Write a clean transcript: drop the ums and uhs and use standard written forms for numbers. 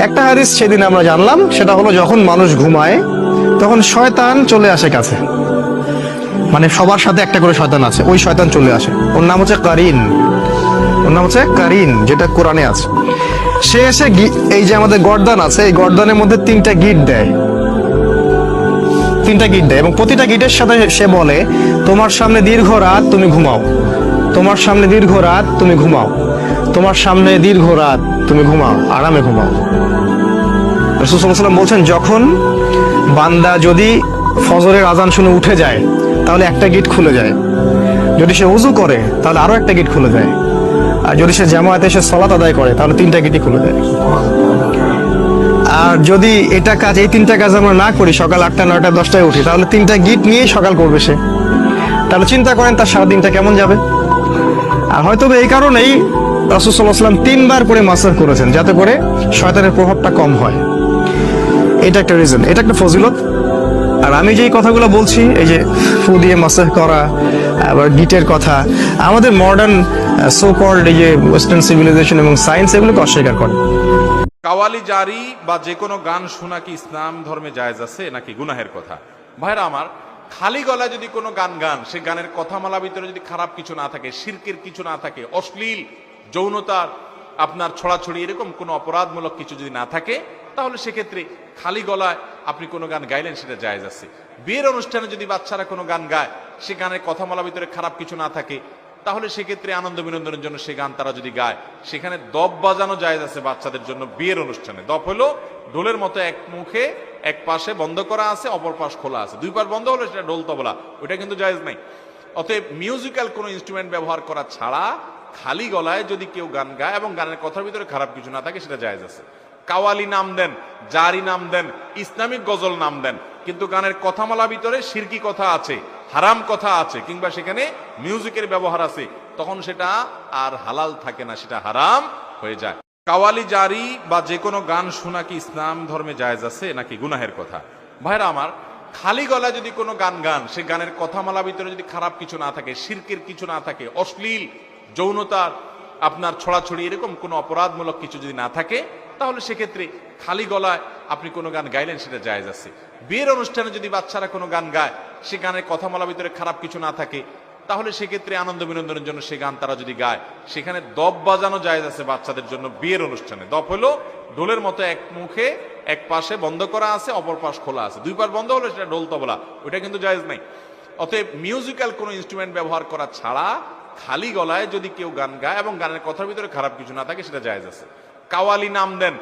একটা হাদিস সেদিন আমরা জানলাম, সেটা হলো যখন মানুষ ঘুমায় তখন শয়তান চলে আসে কাছে, মানে সবার সাথে একটা করে শয়তান আছে, ওই শয়তান চলে আসে, ওর নাম হচ্ছে কারিন, ওর নাম হচ্ছে কারিন, যেটা কোরআনে আছে। সে এসে এই যে আমাদের গর্দান আছে, এই গর্দানের মধ্যে তিনটা গিট দেয়, এবং প্রতিটা গিটের সাথে সে বলে, তোমার সামনে দীর্ঘ রাত, তুমি ঘুমাও, তোমার সামনে দীর্ঘ রাত, তুমি ঘুমাও, তোমার সামনে দীর্ঘ রাত, তুমি ঘুমাও, আরামে ঘুমাও। রাসূল সাল্লাল্লাহু আলাইহি ওয়াসাল্লাম বলছেন, যখন বান্দা যদি ফজরের আজান শুনে উঠে যায় তাহলে একটা গিট খুলে যায়, যদি সে ওযু করে তাহলে আরো একটা গিট খুলে যায়, আর যদি সে জামায়াতে এসে সালাত আদায় করে তাহলে তিনটা গিটই খুলে যায়। আর যদি এই তিনটা কাজ আমরা না করি, সকাল 8টা 9টা 10টায় উঠি, তাহলে তিনটা গিট নিয়েই সকাল করবে সে। তাহলে চিন্তা করেন তার সারাদিনটা কেমন যাবে। আর হয়তো এই কারণেই রাসূল সাল্লাল্লাহু আলাইহি ওয়াসাল্লাম 3বার করে মাসাহ করেছেন, যাতে করে শয়তানের প্রভাবটা কম হয়। এটা একটা রিজন, এটা একটা ফজিলত। আর আমি যেই কথাগুলো বলছি, এই যে ফু দিয়ে মাসাহ করা, আবার গিটের কথা, আমাদের মডার্ন সো কল্ড এই যে ওয়েস্টার্ন সিভিলাইজেশন এবং সায়েন্স এগুলোকে অস্বীকার করে। কাওয়ালি জারি বা যে কোনো গান শোনা কি ইসলাম ধর্মে জায়েজ আছে নাকি গুনাহের কথা? ভাইরা আমার, খালি গলায় যদি কোনো গান গান, সে গানের কথামালা ভিতরে যদি খারাপ কিছু না থাকে, শিরকের কিছু না থাকে, অশ্লীল যৌনতার আপনার ছড়াছড়ি এরকম কোনো অপরাধমূলক কিছু যদি না থাকে, তাহলে সেক্ষেত্রে খালি গলায় আপনি কোনো গান গাইলেন, সেটা জায়েজ আছে। বিয়ের অনুষ্ঠানে যদি বাচ্চারা কোনো গান গায়, সে গানের কথামালা ভিতরে খারাপ কিছু না থাকে, তাহলে সেক্ষেত্রে আনন্দ বিনোদনের জন্য সে গান তারা যদি গায়, সেখানে দপ বাজানো জায়েজ আছে বাচ্চাদের জন্য বিয়ের অনুষ্ঠানে। দপ হলো ঢোলের মতো, এক মুখে এক পাশে বন্ধ করা আছে, অপর পাশ খোলা আছে, দুই পাশ বন্ধ হলে সেটা ঢোল তবলা, ওইটা কিন্তু জায়েজ নাই। অতএব মিউজিক্যাল কোনো ইনস্ট্রুমেন্ট ব্যবহার করা ছাড়া খালি গলায় যদি কেউ গান গায় এবং গানের কথার ভিতরে খারাপ কিছু না থাকে, সেটা জায়েজ আছে। কাওয়ালি নাম দেন, জারি নাম দেন, ইসলামিক গজল নাম দেন, কিন্তু গানের কথামালা ভিতরে শিরকি কথা আছে, হারাম কথা আছে, কিংবা সেখানে মিউজিকের ব্যবহার আছে, তখন সেটা আর হালাল থাকে না, সেটা হারাম হয়ে যায়। কাওয়ালি জারি বা যে কোনো গান শোনা কি ইসলাম ধর্মে জায়েজ আছে নাকি গুনাহের কথা? ভাইরা আমার, খালি গলায় যদি কোনো গান গান, সে গানের কথামালা ভিতরে যদি খারাপ কিছু না থাকে, শিরকের কিছু না থাকে, অশ্লীল যৌনতার আপনার ছড়াছড়ি এরকম কোনো অপরাধমূলক কিছু যদি না থাকে, তাহলে সেক্ষেত্রে খালি গলায় আপনি কোনো গান গাইলেন, সেটা জায়েজ আছে। বিয়ের অনুষ্ঠানে যদি বাচ্চারা কোনো গান গায়, সে গানের কথামালা ভিতরে খারাপ কিছু না থাকে, তাহলে সেক্ষেত্রে আনন্দ বিনোদনের জন্য সে গান তারা যদি গায়, সেখানে দপ বাজানো জায়েজ আছে বাচ্চাদের জন্য বিয়ের অনুষ্ঠানে। দপ হলো ঢোলের মতো, এক মুখে এক পাশে বন্ধ করা আছে, অপর পাশ খোলা আছে, দুই পাশ বন্ধ হলে সেটা ঢোল তবলা, ওইটা কিন্তু জায়েজ নাই। অতএব মিউজিক্যাল কোনো ইনস্ট্রুমেন্ট ব্যবহার করা ছাড়া খালি গলায় যদি কেউ গান গায় এবং গানের কথার ভিতরে খারাপ কিছু না থাকে, সেটা জায়েজ আছে। কাওয়ালি নাম দেন,